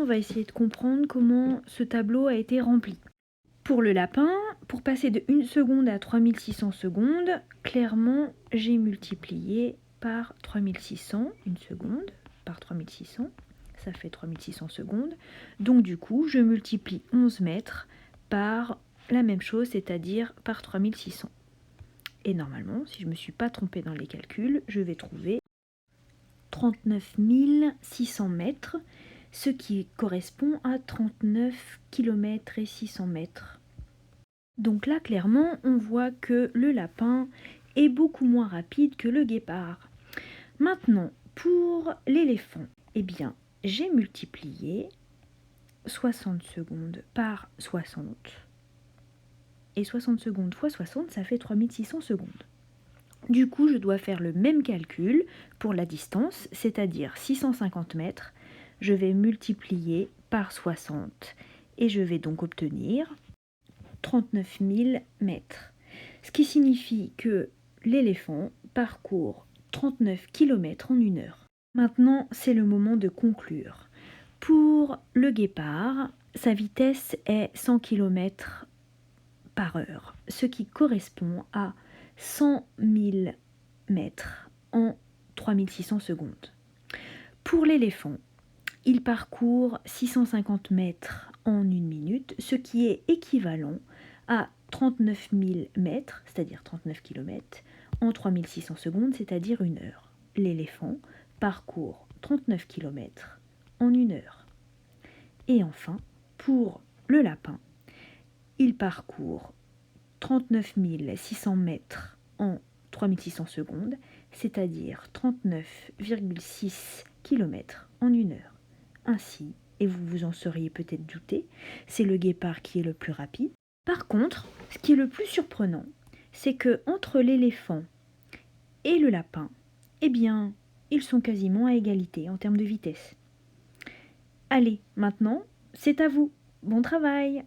va essayer de comprendre comment ce tableau a été rempli. Pour le lapin, pour passer de 1 seconde à 3600 secondes, clairement, j'ai multiplié par 3600, 1 seconde, par 3600, ça fait 3600 secondes. Donc du coup, je multiplie 11 mètres par la même chose, c'est-à-dire par 3600. Et normalement, si je ne me suis pas trompée dans les calculs, je vais trouver 39 600 mètres, ce qui correspond à 39 km et 600 mètres. Donc là, clairement, on voit que le lapin est beaucoup moins rapide que le guépard. Maintenant, pour l'éléphant, eh bien, j'ai multiplié 60 secondes par 60. Et 60 secondes fois 60, ça fait 3600 secondes. Du coup, je dois faire le même calcul pour la distance, c'est-à-dire 650 mètres. Je vais multiplier par 60 et je vais donc obtenir 39 000 mètres. Ce qui signifie que l'éléphant parcourt 39 km en 1 heure. Maintenant, c'est le moment de conclure. Pour le guépard, sa vitesse est 100 km par heure, ce qui correspond à 100 000 mètres en 3600 secondes. Pour l'éléphant, il parcourt 650 mètres en 1 minute, ce qui est équivalent à 39 000 mètres, c'est-à-dire 39 km, en 3600 secondes, c'est-à-dire 1 heure. L'éléphant parcourt 39 km en 1 heure. Et enfin, pour le lapin, il parcourt 39 600 mètres en 3600 secondes, c'est-à-dire 39,6 km en 1 heure. Ainsi, et vous vous en seriez peut-être douté, c'est le guépard qui est le plus rapide. Par contre, ce qui est le plus surprenant, c'est que entre l'éléphant et le lapin, eh bien, ils sont quasiment à égalité en termes de vitesse. Allez, maintenant, c'est à vous. Bon travail!